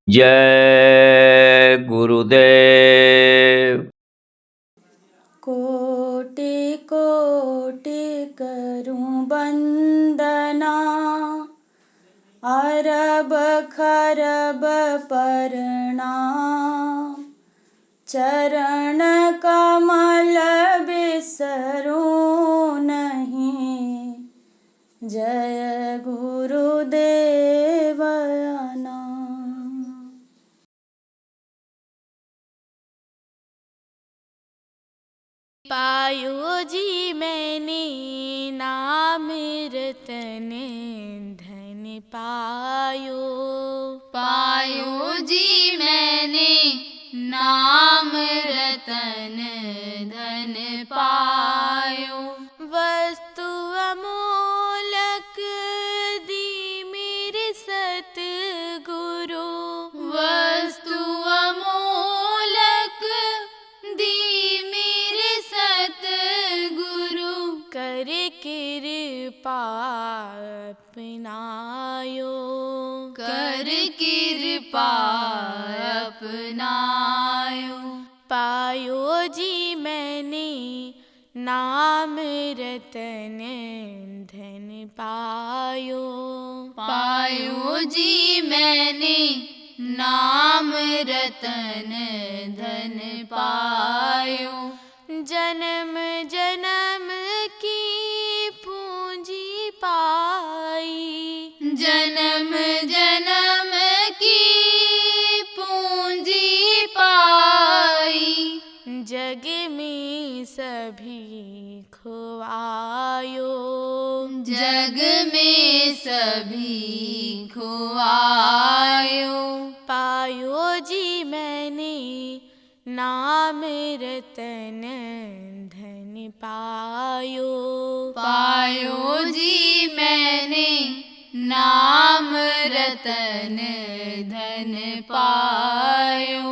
जय गुरुदेव। कोटि कोटि करूं वंदना, अरब खरब प्रणाम। चरण कमल बिसरूं नहीं, जय गुरुदेव नाम। पायो जी मैंने नाम रतन धन पायो। पायो जी मैंने नाम रतन धन पायो। वस्तु अमोलक दी मेरे सतगुरु, वस्तु अमोलक दी मेरे सतगुरु। कर कृपा अपनायो, कर कृपा अपनायो। पायो जी मैंने नाम रतन धन पायो। पायो जी मैंने नाम रतन धन पायो। जन्म जन्म की पूंजी पाई, जन्म जन्म की पूंजी पाई। जग में सभी खुआयो, जग में सभी खुआयो। पायो जी मैंने नाम रतन धन पायो। पायो जी मैंने नाम रतन धन पायो।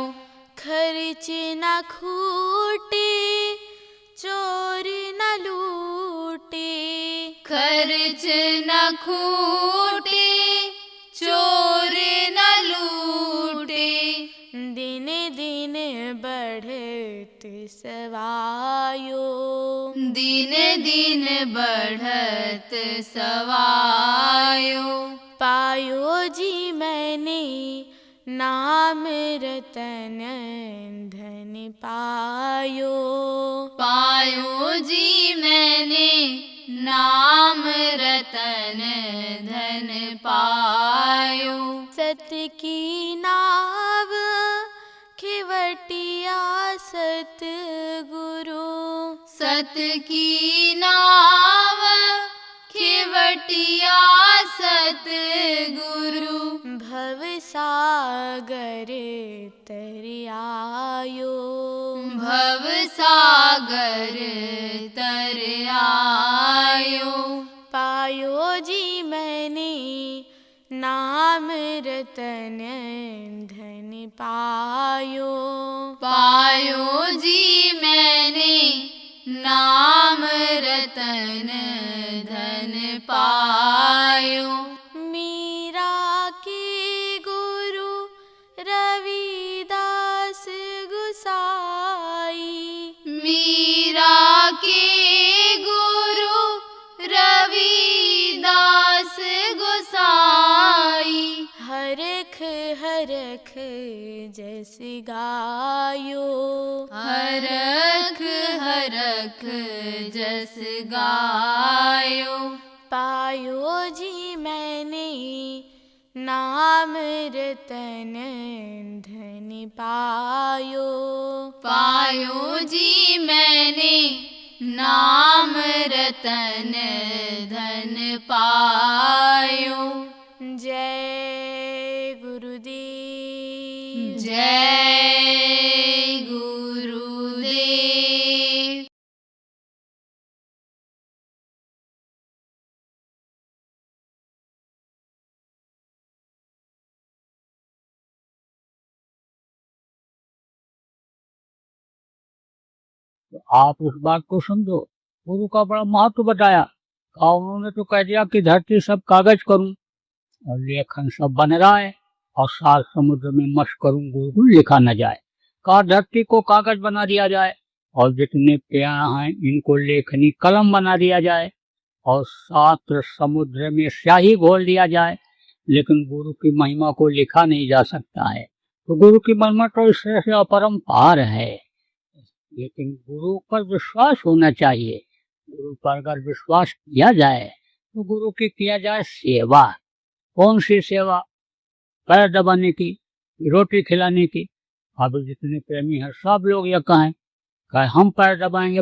खर्च न खूटे चोर न लूटे, खर्च न खूटे चोर न लूटे। दिन दिन बढ़त सवायो, दिन दिन बढ़त सवायो। पायो जी मैंने नाम रतन धन पायो। पायो जी मैंने नाम रतन धन पायो। सत की नाव खिवटिया सतगुरु, सत की नाव खिवटिया सतगुरु। भव सागर तरियायो, भव सागर तर आयो। पायो जी मैंने नाम रतन धन पायो। पायो जी मैंने नाम रतन धन पायो। मीरा के गुरु रविदास गुसाई, मीरा के गुरु रविदास गोसाई। हरख हरख जस गायो, हरख हरख जस गायो। पायो जी मैंने नाम रतन धन पायो। पायो जी मैंने नाम रतन धन पायो। जय गुरुदेव। जय गुरुदेव। आप इस बात को समझो, गुरु का बड़ा महत्व बताया। और उन्होंने तो कह दिया कि धरती सब कागज करूं और लेखन सब बन रहा है और सात समुद्र में मश करूं गुरु लिखा न जाए। कहा धरती को कागज बना दिया जाए और जितने पेड़ हैं इनको लेखनी कलम बना दिया जाए और सात समुद्र में स्याही घोल दिया जाए, लेकिन गुरु की महिमा को लिखा नहीं जा सकता है। तो गुरु की महिमा तो इस तरह से अपरंपार है, लेकिन गुरु पर विश्वास होना चाहिए। गुरु पर अगर विश्वास किया जाए तो गुरु की किया जाए सेवा। कौन सी सेवा? पैर दबाने की, रोटी खिलाने की। अब जितने प्रेमी हैं सब लोग ये कहें हम पैर दबाएंगे,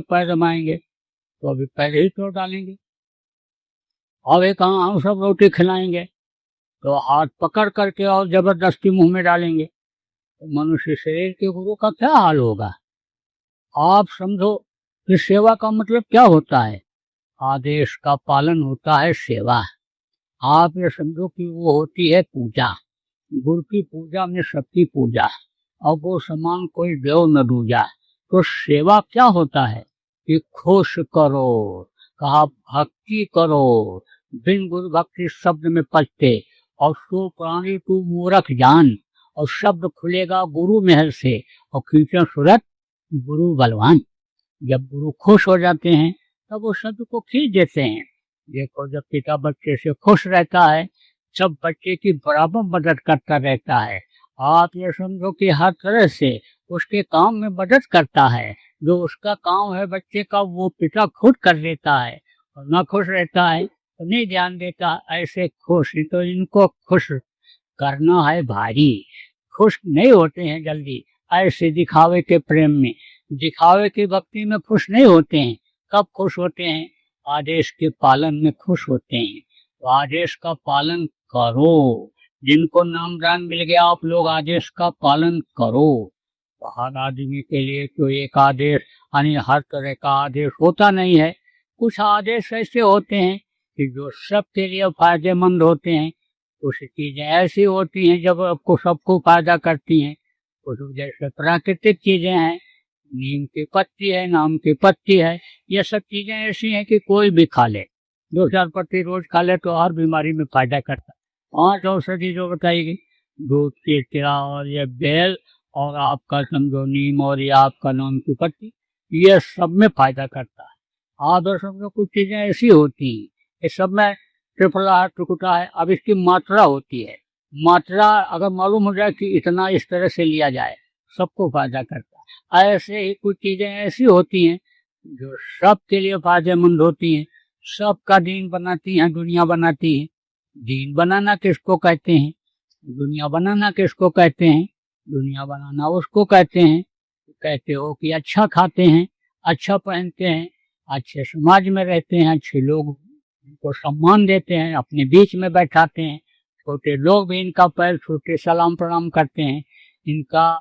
तो अभी पैर ही तोड़ डालेंगे। अब ये कहा हम सब रोटी खिलाएंगे, तो हाथ पकड़ करके और जबरदस्ती मुंह में डालेंगे, तो मनुष्य शरीर के गुरु का क्या हाल होगा? आप समझो कि सेवा का मतलब क्या होता है? आदेश का पालन होता है सेवा। आप ये समझो कि वो होती है पूजा। गुरु की पूजा में सबकी पूजा, और वो समान कोई देव न दूजा। तो सेवा क्या होता है कि खुश करो, कहा भक्ति करो, बिन गुरु भक्ति शब्द में पचते, और सो प्राणी तू मूर्ख जान, और शब्द खुलेगा गुरु महल से, और खींचे सूरत गुरु बलवान। जब गुरु खुश हो जाते हैं तब वो शब्द को खींच देते हैं। देखो जब पिता बच्चे से खुश रहता है, सब बच्चे की बराबर मदद करता रहता है। आप ये समझो कि हर तरह से उसके काम में मदद करता है। जो उसका काम है बच्चे का, वो पिता खुद कर देता है। और ना खुश रहता है तो नहीं ध्यान देता। ऐसे खुश, तो इनको खुश करना है भारी। खुश नहीं होते हैं जल्दी, ऐसे दिखावे के प्रेम में, दिखावे की भक्ति में खुश नहीं होते हैं। कब खुश होते हैं? आदेश के पालन में खुश होते हैं। तो आदेश का पालन करो। जिनको नाम दान मिल गया, आप लोग आदेश का पालन करो। तो हर आदमी के लिए तो एक आदेश, यानी हर तरह का आदेश होता नहीं है। कुछ आदेश ऐसे होते हैं कि जो सबके लिए फायदेमंद होते हैं। कुछ चीजें ऐसी होती हैं जब आपको सबको फायदा करती हैं। कुछ जैसे प्राकृतिक चीजें हैं, नीम की पत्ती है, नाम की पत्ती है, ये सब चीजें ऐसी हैं कि कोई भी खा ले। 2-4 पत्ती रोज खा ले तो हर बीमारी में फायदा करता है। 5 औषधि जो बताएगी, दूध की तिरा और ये बेल और आपका समझो नीम और ये आपका नाम की पत्ती, ये सब में फायदा करता है। आप समझो कुछ चीजें ऐसी होती हैं, इस सब में त्रिफला है, त्रिकुटा है। अब इसकी मात्रा होती है, मात्रा अगर मालूम हो जाए कि इतना इस तरह से लिया जाए, सबको फायदा करता है। ऐसे ही कुछ चीजें ऐसी होती हैं जो सबके लिए फायदेमंद होती हैं, सबका दीन बनाती हैं, दुनिया बनाती है। दीन बनाना किसको कहते हैं? दुनिया बनाना किसको कहते हैं? दुनिया बनाना उसको कहते हैं, कहते हो कि अच्छा खाते हैं, अच्छा पहनते हैं, अच्छे समाज में रहते हैं, अच्छे लोग को सम्मान देते हैं, अपने बीच में बैठाते हैं। छोटे लोग भी इनका पैर छू के सलाम प्रणाम करते हैं। इनका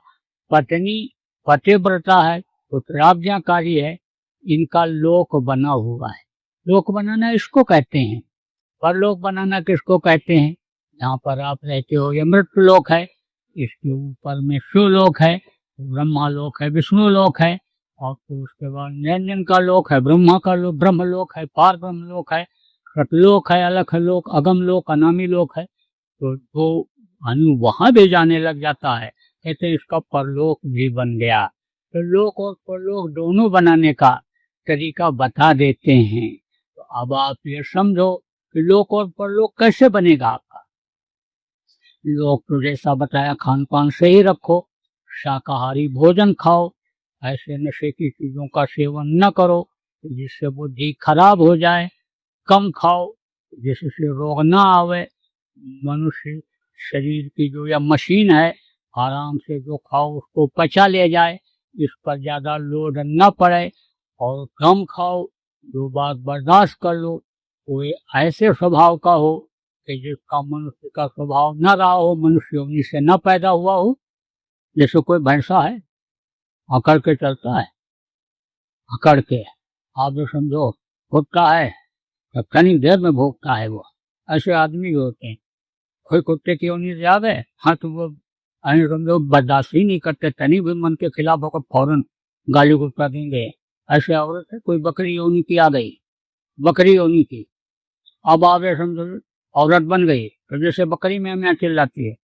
पत्नी पतिव्रता है, पुत्राज्ञाकारी है, इनका लोक बना हुआ है। लोक बनाना इसको कहते हैं। परलोक बनाना किसको कहते हैं? यहाँ पर आप रहते हो ये मृत्यु लोक है, इसके ऊपर में शिवलोक है, ब्रह्मा लोक है, विष्णु लोक है, और फिर उसके बाद निरंजन का लोक है, ब्रह्मा का लोक, ब्रह्म लोक है, पार ब्रह्म लोक है, सतलोक है, अलख लोक, अगम लोक, अनामी लोक है। तो वो अनु वहां भी जाने लग जाता है, कहते इसका परलोक भी बन गया। तो लोक और परलोक दोनों बनाने का तरीका बता देते हैं। तो अब आप ये समझो कि लोक और परलोक कैसे बनेगा आपका। लोक तो जैसा बताया खान पान सही रखो, शाकाहारी भोजन खाओ, ऐसे नशे की चीजों का सेवन न करो जिससे बुद्धि खराब हो जाए, कम खाओ जिससे रोग ना आवे। मनुष्य शरीर की जो यह मशीन है, आराम से जो खाओ उसको पचा ले जाए, इस पर ज्यादा लोड न पड़े, और कम खाओ, जो बात बर्दाश्त कर लो। कोई ऐसे स्वभाव का हो कि जिसका मनुष्य का स्वभाव न रहा हो, मनुष्य योनि से न पैदा हुआ हो। जैसे कोई भैंसा है, अकड़ के चलता है, अकड़ के, आप जो समझो कुत्ता है तो कहीं देर में भोगता है। वो ऐसे आदमी होते हैं। कोई कुत्ते की योनि से आ गए, हाँ तो वो समझो बर्दाश्त ही नहीं करते, तनी भी मन के खिलाफ होकर फौरन गाली गुस्सा देंगे। ऐसे औरत है, कोई बकरी योनि की आ गई, बकरी योनि की, अब आप ये समझो औरत बन गई तो जैसे बकरी में मैं चिल्लाती है,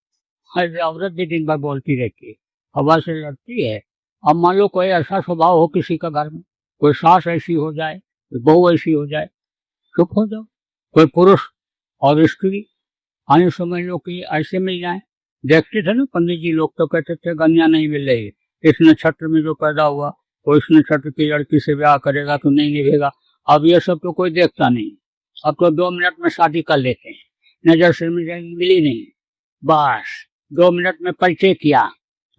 ऐसे औरत भी दिन भर बोलती रहती है, हवा से लड़ती है। अब मान लो कोई ऐसा स्वभाव हो किसी का घर में, कोई सास ऐसी हो जाए, कोई बहू ऐसी हो जाए, चुप हो जाओ। कोई पुरुष और स्त्री आने समझ लो कि ऐसे मिल जाए। देखते थे ना पंडित जी लोग तो कहते थे कन्या नहीं मिल रही, इस नक्षत्र में जो पैदा हुआ वो इस नक्षत्र की लड़की से ब्याह करेगा तो नहीं निभेगा। अब ये सब तो कोई देखता नहीं, अब तो 2 मिनट में शादी कर लेते हैं, नजर से मिली नहीं, बस 2 मिनट में परिचय किया,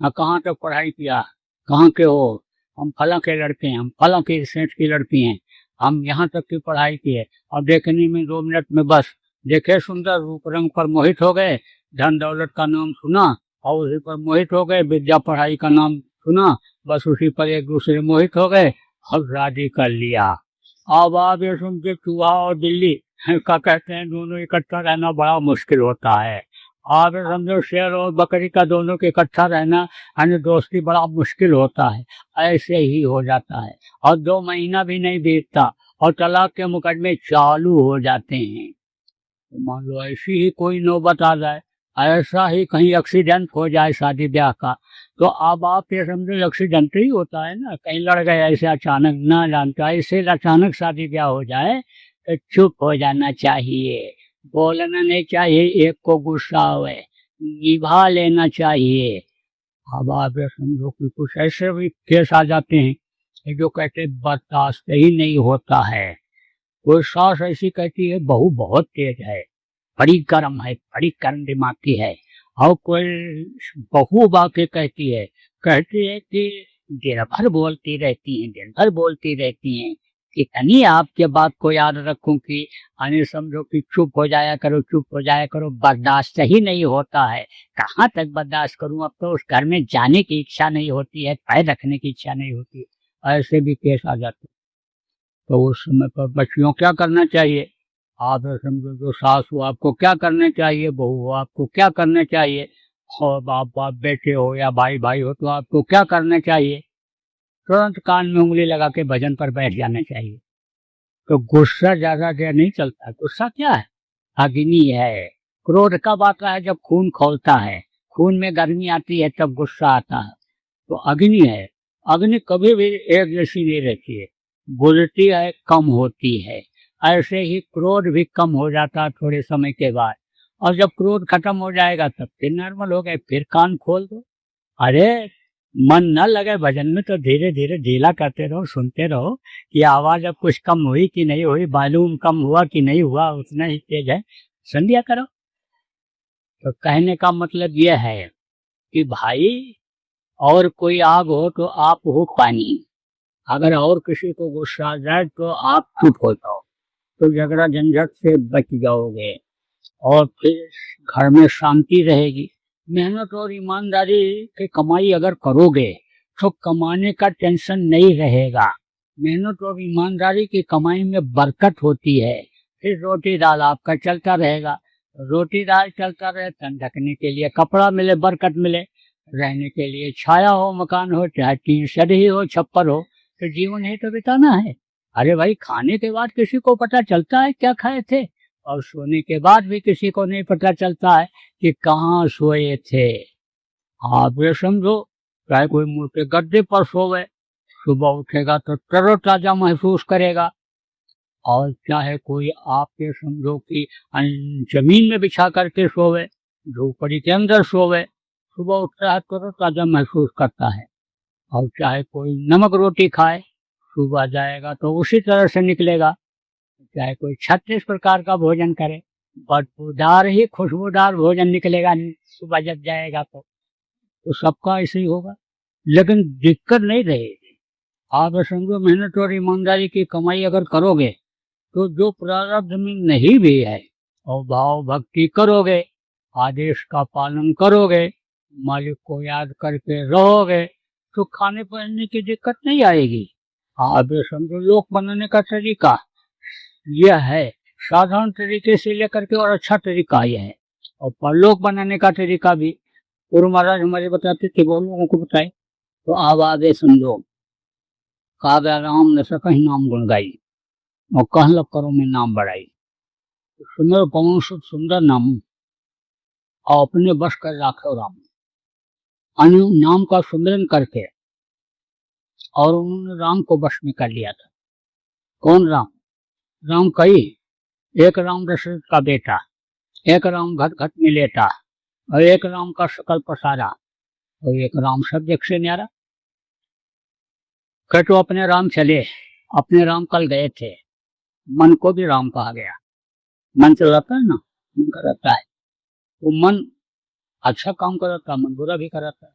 कहाँ तक पढ़ाई किया, कहाँ के हो, हम फला के लड़के हैं, हम फला के सेठ की लड़की हैं, हम यहाँ तक की पढ़ाई की है। और देखने में 2 मिनट में बस देखे सुंदर रूप रंग पर मोहित हो गए, धन दौलत का नाम सुना और उसी पर मोहित हो गए, विद्या पढ़ाई का नाम सुना, बस उसी पर एक दूसरे मोहित हो गए और शादी कर लिया। अब आप ये सुन के चूहा और बिल्ली का कहते हैं दोनों इकट्ठा रहना बड़ा मुश्किल होता है। आप ये समझो शेर और बकरी का दोनों के इकट्ठा रहना यानी दोस्ती बड़ा मुश्किल होता है। ऐसे ही हो जाता है और 2 महीना भी नहीं बीतता और तलाक के मुकदमे चालू हो जाते हैं। मान लो ऐसी ही कोई नौबत आ जाए, ऐसा ही कहीं एक्सीडेंट हो जाए शादी ब्याह का, तो अब आप ये समझो एक्सीडेंट ही होता है ना, कहीं लड़ गए ऐसे अचानक ना जानता, ऐसे अचानक शादी ब्याह हो जाए तो चुप हो जाना चाहिए, बोलना नहीं चाहिए, एक को गुस्सा हुए निभा लेना चाहिए। अब आप ये समझो कि कुछ ऐसे भी केस आ जाते हैं जो कहते बर्दाश्त ही नहीं होता है। कोई सास ऐसी कहती है बहू बहुत तेज है, बड़ी गर्म है, बड़ी गर्म दिमाग की है, और कोई बहू बाके कहती है कि दिन भर बोलती रहती हैं, दिन भर बोलती रहती हैं, कितनी आपके बात को याद रखूं कि यानी समझो कि चुप हो जाया करो, चुप हो जाया करो, बर्दाश्त ही नहीं होता है। कहाँ तक बर्दाश्त करूं, अब तो उस घर में जाने की इच्छा नहीं होती है, पैर रखने की इच्छा नहीं होती, ऐसे भी केस आ जाते। तो उस समय पर बच्चियों क्या करना चाहिए, आप समझो जो सास हो आपको क्या करना चाहिए, बहू हो आपको क्या करना चाहिए, और बाप बेटे हो या भाई भाई हो तो आपको क्या करना चाहिए, तुरंत कान में उंगली लगा के भजन पर बैठ जाना चाहिए। तो गुस्सा ज्यादा देर नहीं चलता। गुस्सा क्या है, अग्नि है। क्रोध कब आता है, जब खून खौलता है, खून में गर्मी आती है तब गुस्सा आता है। तो अग्नि है, अग्नि कभी भी एक जैसी नहीं रहती है, बुझती है, कम होती है। ऐसे ही क्रोध भी कम हो जाता है थोड़े समय के बाद, और जब क्रोध खत्म हो जाएगा तब फिर नॉर्मल हो गए, फिर कान खोल दो। अरे मन न लगे भजन में तो धीरे धीरे ढीला करते रहो, सुनते रहो कि आवाज अब कुछ कम हुई कि नहीं हुई, वॉल्यूम कम हुआ कि नहीं हुआ, उतना ही तेज है, सुन लिया करो। तो कहने का मतलब यह है कि भाई और कोई आग हो तो आप हो पानी, अगर और किसी को गुस्सा आ जाए तो आप चुप हो जाओ, तो झगड़ा झंझट से बच जाओगे और फिर घर में शांति रहेगी। मेहनत और ईमानदारी की कमाई अगर करोगे तो कमाने का टेंशन नहीं रहेगा। मेहनत और ईमानदारी की कमाई में बरकत होती है, फिर रोटी दाल आपका चलता रहेगा। रोटी दाल चलता रहे, तन ढकने के लिए कपड़ा मिले, बरकत मिले, रहने के लिए छाया हो, मकान हो, चाहे टीन शेड ही हो, छप्पर हो, तो जीवन ही तो बिताना है। अरे भाई खाने के बाद किसी को पता चलता है क्या खाए थे, और सोने के बाद भी किसी को नहीं पता चलता है कि कहाँ सोए थे। आप ये समझो चाहे कोई मुंह के गद्दे पर सोवे, सुबह उठेगा तो तरोताजा महसूस करेगा, और चाहे कोई आप ये समझो कि जमीन में बिछा करके सोवे, झोपड़ी के अंदर सोवे, सुबह उठता है तरोताजा महसूस करता है। और चाहे कोई नमक रोटी खाए, सुबह जाएगा तो उसी तरह से निकलेगा। चाहे कोई 36 प्रकार का भोजन करे, बदबूदार ही खुशबूदार भोजन निकलेगा सुबह जब जाएगा तो सबका ऐसे ही होगा। लेकिन दिक्कत नहीं रहेगी। आप समझो मेहनत और ईमानदारी की कमाई अगर करोगे तो जो प्रारब्ध में नहीं भी है और भाव भक्ति करोगे, आदेश का पालन करोगे, मालिक को याद करके रहोगे, तो खाने पीने की दिक्कत नहीं आएगी। आप समझो लोक बनाने का तरीका यह है, साधारण तरीके से लेकर के और अच्छा तरीका यह है, और परलोक बनाने का तरीका भी गुरु महाराज हमारे बताते थे, वो लोगों को बताए। तो आप आगे समझो, काव्या राम न सकहि नाम गुण गाई, और कहलक करो में नाम बढ़ाई। सुंदर पवन सुत सुंदर नाम और अपने बस कर राखो राम। अनु नाम का सुंदरन करके और उन्होंने राम को वश में कर लिया था। कौन राम? राम कई, एक राम दशरथ का बेटा, एक राम घट घट में लेटा, और एक राम का सकल पसारा, और एक राम सब देख से न्यारा। कह तो अपने राम चले, अपने राम कल गए थे। मन को भी राम कहा गया। मन चलाता है ना, मन कराता है, वो मन अच्छा काम कराता, मन बुरा भी कराता है,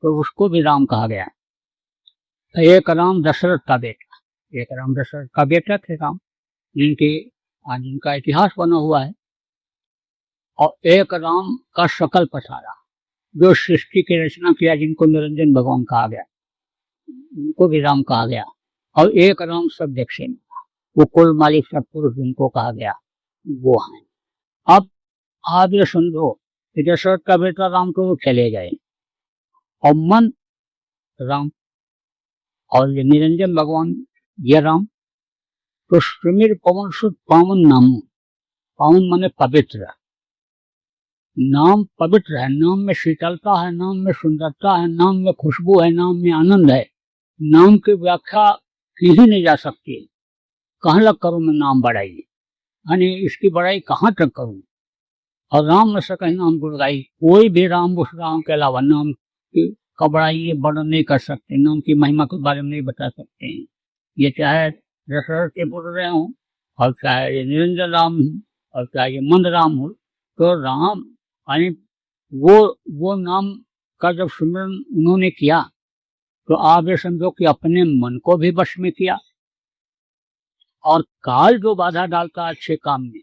तो उसको भी राम कहा गया। तो एक राम दशरथ का बेटा, एक राम दशरथ का बेटा थे राम, जिनका इतिहास बना हुआ है। और एक राम का सकल पसारा, जो सृष्टि की रचना किया, जिनको निरंजन भगवान कहा गया, उनको भी राम कहा गया। और एक राम सब देख से, वो कुल मालिक सब पुरुष जिनको कहा गया वो हैं। अब आप ये समझो कि दशरथ का बेटा राम तो वो चले गए, और मन राम और ये निरंजन भगवान ये राम। तो सुमिर पवन सुत पावन नाम, पावन माने पवित्र, नाम पवित्र है, नाम में शीतलता है, नाम में सुंदरता है, नाम में खुशबू है, नाम में आनंद है। नाम की व्याख्या की ही नहीं जा सकती। कहाँ लग करूं मैं नाम बढ़ाई, यानी इसकी बढ़ाई कहाँ तक करूं? और राम न सके नाम गुण गाई, कोई भी राम उस राम के अलावा नाम का बढ़ाई वर्णन नहीं कर सकते, नाम की महिमा के बारे में नहीं बता सकते हैं। ये चाहे दशरथ के पुत्र रहे हों, और चाहे ये निरंजन राम हो, और चाहे ये मंद राम हो, तो राम यानी वो नाम का जब सुमिरन उन्होंने किया, तो आप ये समझो कि अपने मन को भी वश में किया। और काल जो बाधा डालता अच्छे काम में,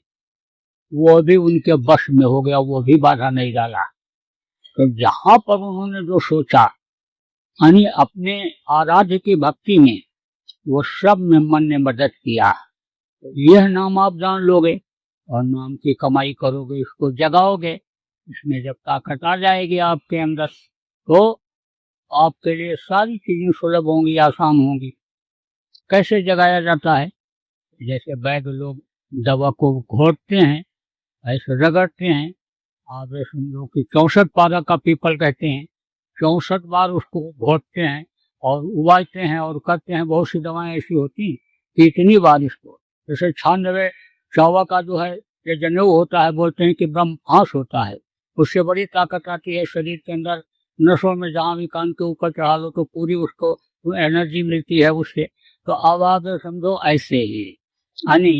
वो भी उनके वश में हो गया, वो भी बाधा नहीं डाला। तो जहां पर उन्होंने जो सोचा, यानी अपने आराध्य की भक्ति में, वो सब में मन ने मदद किया। यह नाम आप जान लोगे और नाम की कमाई करोगे, इसको जगाओगे, इसमें जब ताकत आ जाएगी आपके अंदर, तो आपके लिए सारी चीजें सुलभ होंगी, आसान होंगी। कैसे जगाया जाता है? जैसे वैद्य लोग दवा को घोटते हैं, ऐसे रगड़ते हैं। आप ये समझो कि 64 पारा का पीपल कहते हैं, 64 बार उसको घोटते हैं और उबालते हैं और करते हैं। बहुत सी दवाएं ऐसी होती कि इतनी बार इसको, जैसे 96 चावा का जो है ये जनेऊ होता है, बोलते हैं कि ब्रह्मास होता है, उससे बड़ी ताकत आती है शरीर के अंदर। नसों में जहाँ भी कान के ऊपर चढ़ा लो तो पूरी उसको एनर्जी मिलती है उससे। तो अब आप समझो ऐसे ही, यानी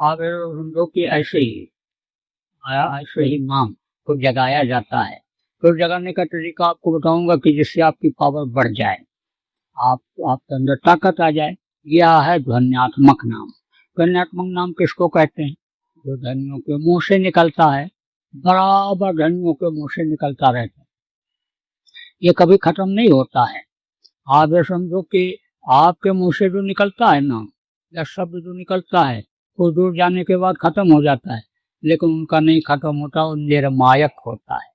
आप समझो कि ऐसे ही नाम को जगाया जाता है। तो जगाने का तरीका आपको बताऊंगा कि जिससे आपकी पावर बढ़ जाए, आपके अंदर ताकत आ जाए। यह है ध्वन्यात्मक नाम। ध्वन्यात्मक नाम किसको कहते हैं? जो धनियों के मुंह से निकलता है, बराबर धनियों के मुंह से निकलता रहता है, ये कभी खत्म नहीं होता है। आप ये समझो कि आपके मुंह से जो निकलता है नाम या शब्द जो निकलता है, वो दूर जाने के बाद खत्म हो जाता है, लेकिन उनका नहीं खत्म होता, वो निर्मायक होता है।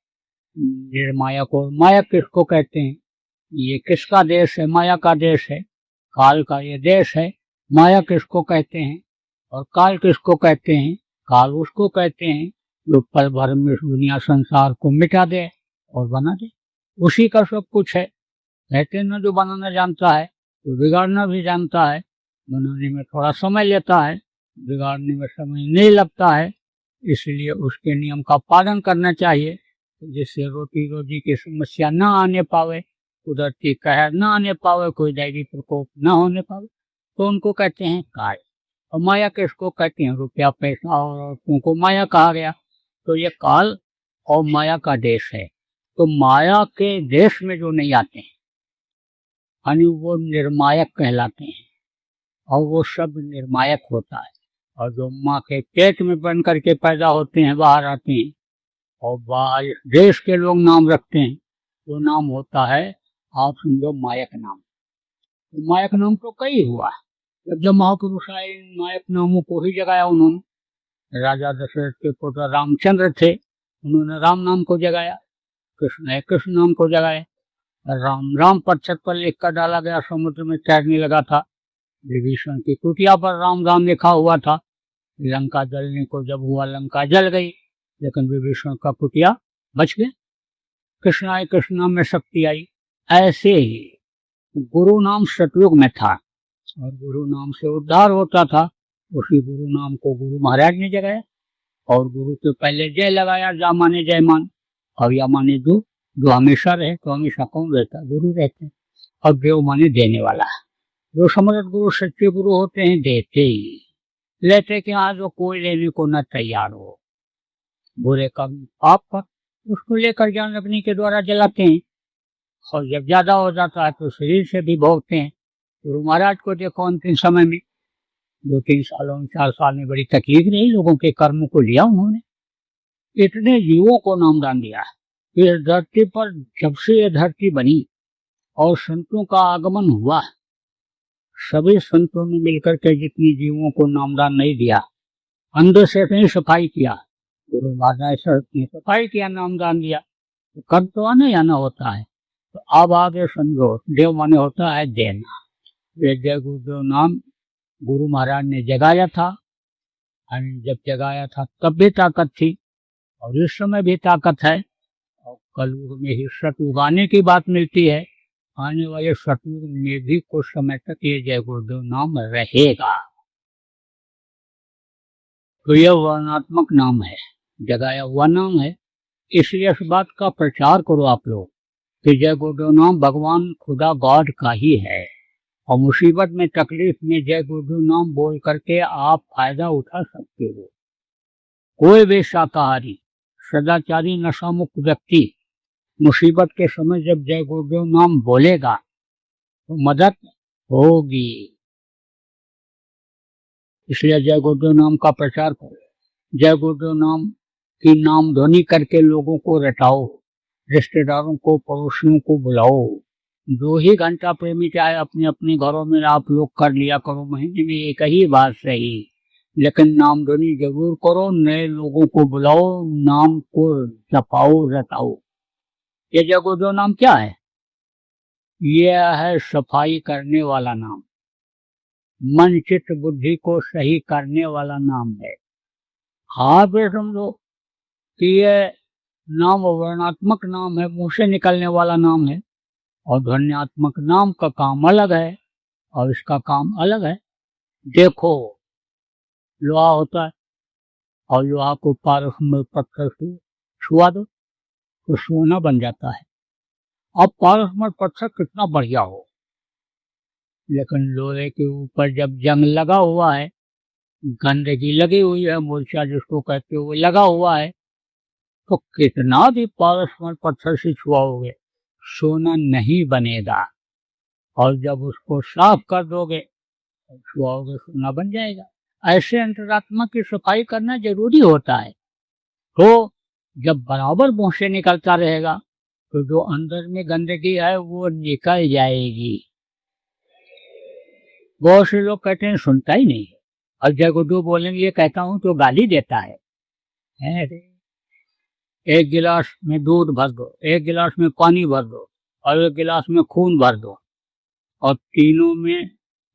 निर्मायक। और मायक किसको कहते हैं? ये किसका देश है? माया का देश है, काल का ये देश है। माया किसको कहते हैं और काल किसको कहते हैं? काल उसको कहते हैं जो पल भर में इस दुनिया संसार को मिटा दे और बना दे, उसी का सब कुछ है। कहते हैं ना, जो बनाना जानता है तो बिगाड़ना भी जानता है। बनाने में थोड़ा समय लेता है, बिगाड़ने में समय नहीं लगता है, इसलिए उसके नियम का पालन करना चाहिए, जिससे रोटी रोजी की समस्या ना आने पावे, कुदरती कहर ना आने पावे, कोई दैवी प्रकोप ना होने पावे। तो उनको कहते हैं काल। और माया किसको कहते हैं? रुपया पैसा और औरतों को माया कहा गया। तो ये काल और माया का देश है। तो माया के देश में जो नहीं आते हैं, यानी वो निर्मायक कहलाते हैं, और वो सब निर्मायक होता है। और जो माँ के पेट में बन करके पैदा होते हैं, बाहर आते हैं, और बाहर देश के लोग नाम रखते हैं, वो नाम होता है, आप समझो, मायक नाम। तो मायक नाम तो कई हुआ। जब महापुरुष आए, मायक नामों को ही जगाया उन्होंने। राजा दशरथ के पुत्र रामचंद्र थे, उन्होंने राम नाम को जगाया। कृष्ण है, कृष्ण नाम को जगाया। राम पर छत पर लिख कर डाला गया, समुद्र में तैरने लगा था। विभीषण की कुटिया पर राम राम लिखा हुआ था। लंका जलने को जब हुआ, लंका जल गई, लेकिन विभीषण का कुटिया बच गया। कृष्णाय कृष्णा में शक्ति आई। ऐसे ही गुरु नाम सतयुग में था और गुरु नाम से उद्धार होता था। उसी गुरु नाम को गुरु महाराज ने जगाया और गुरु के पहले जय लगाया, जा माने जय मान, और या माने जो हमेशा रहे। तो हमेशा कौन रहता? गुरु रहते हैं। और देव माने देने वाला। जो समर्थ गुरु सच्चे गुरु होते हैं, देते ही, लेते कि हाँ जो कोई लेने को न तैयार हो। बुरे कर्म पाप पर उसको लेकर ज्ञान अग्नि के द्वारा जलाते हैं और जब ज्यादा हो जाता है तो शरीर से भी भोगते हैं। गुरु महाराज को देखो अंतिम समय में 2-3 सालों में, 4 साल में बड़ी तकलीफ रही, लोगों के कर्मों को लिया उन्होंने, इतने जीवों को नामदान दिया। इस धरती पर जब से ये धरती बनी और संतों का आगमन हुआ, सभी संतों ने मिलकर के जितनी जीवों को नामदान नहीं दिया, अंदर से अपनी सफाई किया। गुरु महाराज ने सफाई किया, नामदान दिया, तो कर्म तो आना आना होता है। तो अब आगे समझो, देव माने होता है देना। ये जय गुरुदेव नाम गुरु महाराज ने जगाया था, जब जगाया था तब भी ताकत थी और इस समय भी ताकत है। और कलयुग में ही सतयुग आने की बात मिलती है, आने वाले सतयुग में भी कुछ समय तक ये जय गुरुदेव नाम रहेगा। तो यह वर्णात्मक नाम है, जगाया हुआ नाम है, इसलिए इस बात का प्रचार करो आप लोग कि जय गुरुदेव नाम भगवान खुदा गॉड का ही है। और मुसीबत में, तकलीफ में जय गुरुदेव नाम बोल करके आप फायदा उठा सकते हो। कोई भी शाकाहारी, सदाचारी, नशा मुक्त व्यक्ति मुसीबत के समय जब जय गुरुदेव नाम बोलेगा तो मदद होगी। इसलिए जय गुरुदेव नाम का प्रचार करो। जय गुरुदेव नाम की नाम ध्वनि करके लोगों को रटाओ, रिश्तेदारों को, पड़ोसियों को बुलाओ। 2 ही घंटा प्रेमी चाहे अपने अपने घरों में आप लोग कर लिया करो, महीने में एक ही बार सही, लेकिन नाम ध्वनि जरूर करो। नए लोगों को बुलाओ, नाम को जपाओ, रटाओ। ये जय गुरुदेव नाम क्या है? यह है सफाई करने वाला नाम, मन चित्त बुद्धि को सही करने वाला नाम है। हाँ फिर समझो कि यह नाम वर्णात्मक नाम है, मुंह से निकलने वाला नाम है, और ध्वन्यात्मक नाम का काम अलग है और इसका काम अलग है। देखो, लोहा होता है और लोहा को पारस में पत्थर से छुआ दो तो सोना बन जाता है। अब पारस में पत्थर कितना बढ़िया हो, लेकिन लोहे के ऊपर जब जंग लगा हुआ है, गंदगी लगी हुई है, मूर्छा जिसको कहते हो लगा हुआ है, तो कितना भी पारस में पत्थर से छुआओगे सोना नहीं बनेगा। और जब उसको साफ कर दोगे तो छुआओगे सोना बन जाएगा। ऐसे अंतरात्मा की सफाई करना जरूरी होता है। तो जब बराबर मुंह से निकलता रहेगा तो जो अंदर में गंदगी है वो निकल जाएगी। बहुत से लोग कहते हैं सुनता ही नहीं, और जय गुरुदेव बोलेंगे कहता हूं तो गाली देता है। एक गिलास में दूध भर दो, एक गिलास में पानी भर दो और एक गिलास में खून भर दो, और तीनों में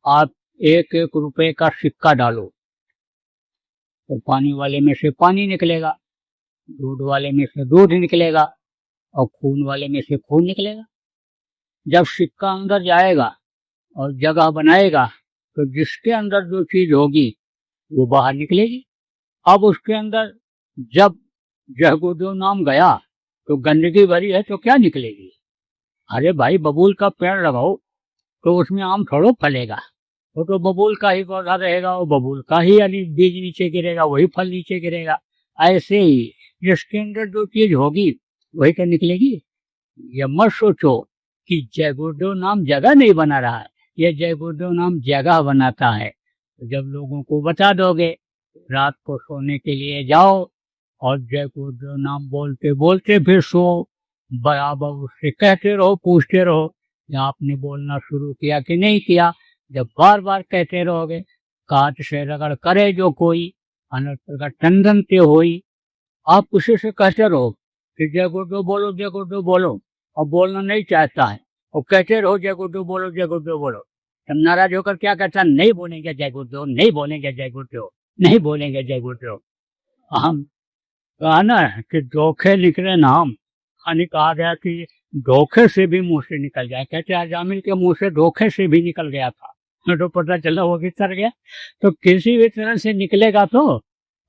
आप 1-1 रुपए का सिक्का डालो, तो पानी वाले में से पानी निकलेगा, दूध वाले में से दूध निकलेगा और खून वाले में से खून निकलेगा। जब सिक्का अंदर जाएगा और जगह बनाएगा तो जिसके अंदर जो चीज होगी वो बाहर निकलेगी। अब उसके अंदर जब जय गुरुदेव नाम गया तो गंदगी भरी है तो क्या निकलेगी? अरे भाई, बबूल का पेड़ लगाओ तो उसमें आम थोड़ो फलेगा, वो तो बबूल का ही पौधा रहेगा, वो बबूल का ही यानी बीज नीचे गिरेगा, वही फल नीचे गिरेगा। ऐसे ही जिसके अंदर जो चीज होगी वही तो निकलेगी। ये मत सोचो कि जय गुरुदेव नाम जगह नहीं बना रहा है, ये जय गुरुदेव नाम जगह बनाता है। तो जब लोगों को बता दोगे, रात को सोने के लिए जाओ और जय गुरुदेव नाम बोलते बोलते फिर सो, बराबर उससे कहते रहो, पूछते रहो कि आपने बोलना शुरू किया कि नहीं किया। जब बार बार कहते रहोगे, काट से रगड़ करे जो कोई, अनर्थ का टंडन ते होई, आप उसी से कहते रहो कि जय गुरुदेव बोलो, जय गुरुदेव बोलो, और बोलना नहीं चाहता है और कहते रहो जय गुरुदेव बोलो, जय गुरुदेव बोलो। तब नाराज होकर क्या कहता है, नहीं बोलेंगे जय गुरुदेव, नहीं बोलेंगे जय गुरुदेव। नहीं बोलेंगे जय गुरुदेव। हम कहा ना कि धोखे निकले नाम, यानी कहा गया कि धोखे से भी मुंह से निकल जाए। कहते अजामिल के मुंह से धोखे से भी निकल गया था, तो पता चला वो भी तर गया। तो किसी भी तरह से निकलेगा तो,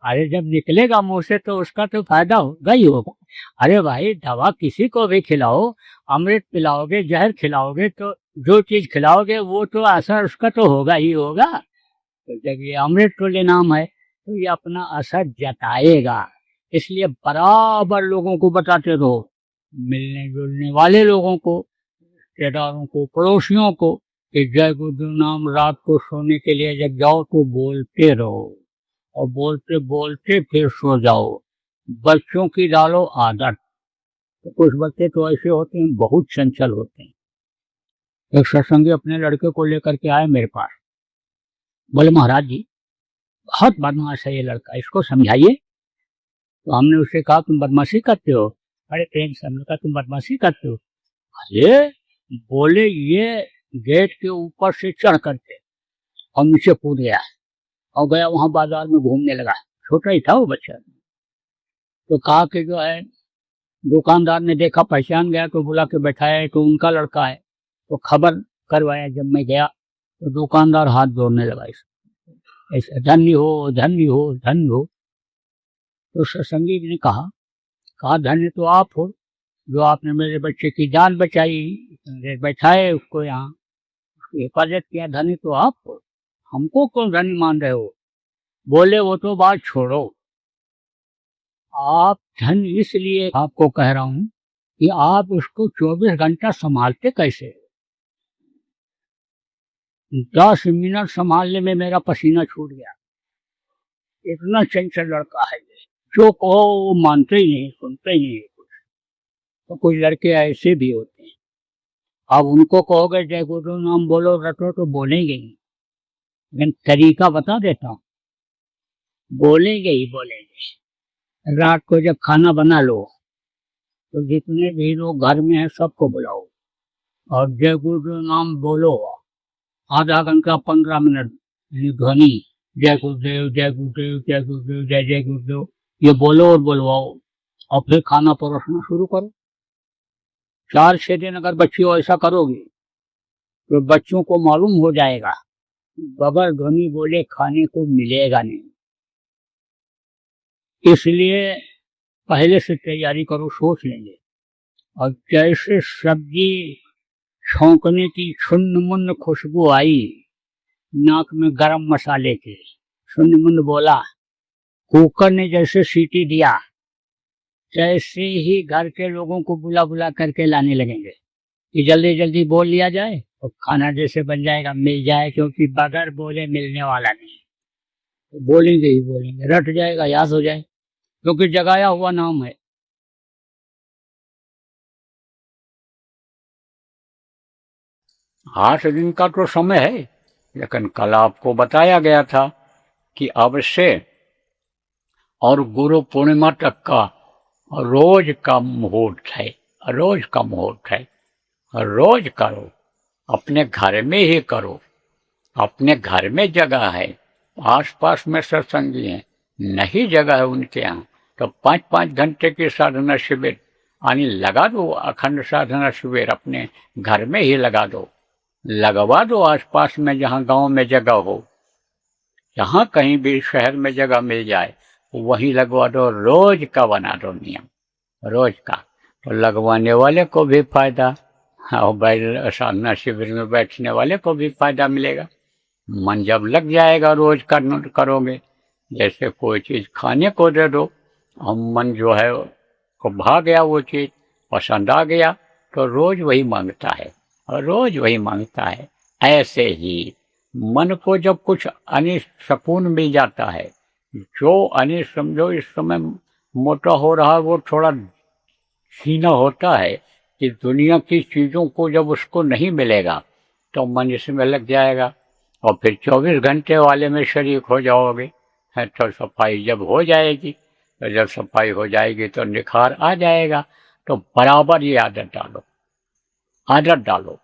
अरे जब निकलेगा मुंह से तो उसका तो फायदा होगा ही होगा। अरे भाई दवा किसी को भी खिलाओ, अमृत पिलाओगे, जहर खिलाओगे, तो जो चीज खिलाओगे वो तो असर उसका तो होगा ही होगा। तो जब ये अमृत तुल्य नाम है तो ये अपना असर जताएगा। इसलिए बराबर लोगों को बताते रहो, मिलने जुलने वाले लोगों को, रिश्तेदारों को, पड़ोसियों को, कि जय गुरु नाम रात को सोने के लिए जब जाओ तो बोलते रहो, और बोलते बोलते फिर सो जाओ। बच्चों की डालो आदत। तो कुछ बच्चे तो ऐसे होते हैं, बहुत चंचल होते हैं। एक सत्संगी अपने लड़के को लेकर के आए मेरे पास, बोले महाराज जी बहुत बदमाश है ये लड़का, इसको समझाइए। तो हमने उससे कहा तुम बदमाशी करते हो? अरे प्रेम से हमने कहा तुम बदमाशी करते हो? अरे बोले ये गेट के ऊपर से चढ़ करके और नीचे कूद गया और गया वहां बाजार में घूमने लगा। छोटा ही था वो बच्चा। तो कहा कि जो है दुकानदार ने देखा, पहचान गया, तो बुला के बैठाया तो उनका लड़का है। तो खबर करवाया। जब मैं गया तो दुकानदार हाथ जोड़ने लगा, ऐसे धन्य हो धन्य हो धन्य हो। तो सत्संगी ने कहा धन्य तो आप हो जो आपने मेरे बच्चे की जान बचाई, बैठाए उसको यहाँ, उसकी हिफाजत किया। धन्य तो आप हो, हमको कौन धन्य मान रहे हो? बोले वो तो बात छोड़ो, आप धन्य इसलिए आपको कह रहा हूं कि आप उसको 24 घंटा संभालते कैसे? 10 मिनट संभालने में मेरा पसीना छूट गया। इतना चंचल लड़का है ये, जो कहो वो मानते ही नहीं, सुनते ही नहीं कुछ। तो कुछ लड़के ऐसे भी होते हैं। अब उनको कहोगे जय गुरु नाम बोलो रटो तो बोलेंगे ही, लेकिन तरीका बता देता हूँ, बोलेंगे ही बोलेंगे। रात को जब खाना बना लो तो जितने भी लोग घर में हैं सबको बुलाओ और जय गुरु नाम बोलो। आधा घंटा 15 मिनट ध्वनि जय गुरुदेव जय गुरुदेव जय गुरुदेव जय जय गुरुदेव ये बोलो और बोलवाओ, और फिर खाना परोसना शुरू करो। 4-6 दिन अगर बच्चियों ऐसा करोगे तो बच्चों को मालूम हो जाएगा बगैर ध्वनि बोले खाने को मिलेगा नहीं। इसलिए पहले से तैयारी करो, सोच लेंगे। और जैसे सब्जी छौंकने की छुन्न मुन्न खुशबू आई नाक में गरम मसाले के, छुन्न मुन्न बोला, कुकर ने जैसे सीटी दिया, जैसे ही घर के लोगों को बुला बुला करके लाने लगेंगे कि जल्दी जल्दी बोल लिया जाए और खाना जैसे बन जाएगा, मिल जाए, क्योंकि बगैर बोले मिलने वाला नहीं। तो बोलेंगे ही बोलेंगे, रट जाएगा, याद हो जाए, क्योंकि जगाया हुआ नाम है। 8 दिन का तो समय है, लेकिन कल आपको बताया गया था कि अवश्य और गुरु पूर्णिमा तक का रोज का मुहूर्त है, रोज का मुहूर्त है। रोज करो, अपने घर में ही करो, अपने घर में जगह है, आस पास में सत्संगी हैं, नहीं जगह है उनके यहाँ तो 5-5 घंटे की साधना शिविर यानी लगा दो। अखंड साधना शिविर अपने घर में ही लगा दो, लगवा दो आस पास में, जहाँ गांव में जगह हो, जहाँ कहीं भी शहर में जगह मिल जाए वहीं लगवा दो। रोज का बना दो नियम, रोज का, तो लगवाने वाले को भी फायदा और साधना शिविर में बैठने वाले को भी फायदा मिलेगा। मन जब लग जाएगा रोज करोगे, जैसे कोई चीज खाने को दे दो और मन जो है को भा गया, वो चीज पसंद आ गया तो रोज वही मांगता है और रोज वही मांगता है। ऐसे ही मन को जब कुछ सुकून मिल जाता है, जो समझो इस समय मोटा हो रहा है वो थोड़ा छीना होता है कि दुनिया की चीजों को जब उसको नहीं मिलेगा तो मन इसमें लग जाएगा और फिर 24 घंटे वाले में शरीक हो जाओगे। है तो सफाई जब हो जाएगी, तो जब सफाई हो जाएगी तो निखार आ जाएगा। तो बराबर ये आदत डालो, आदत डालो।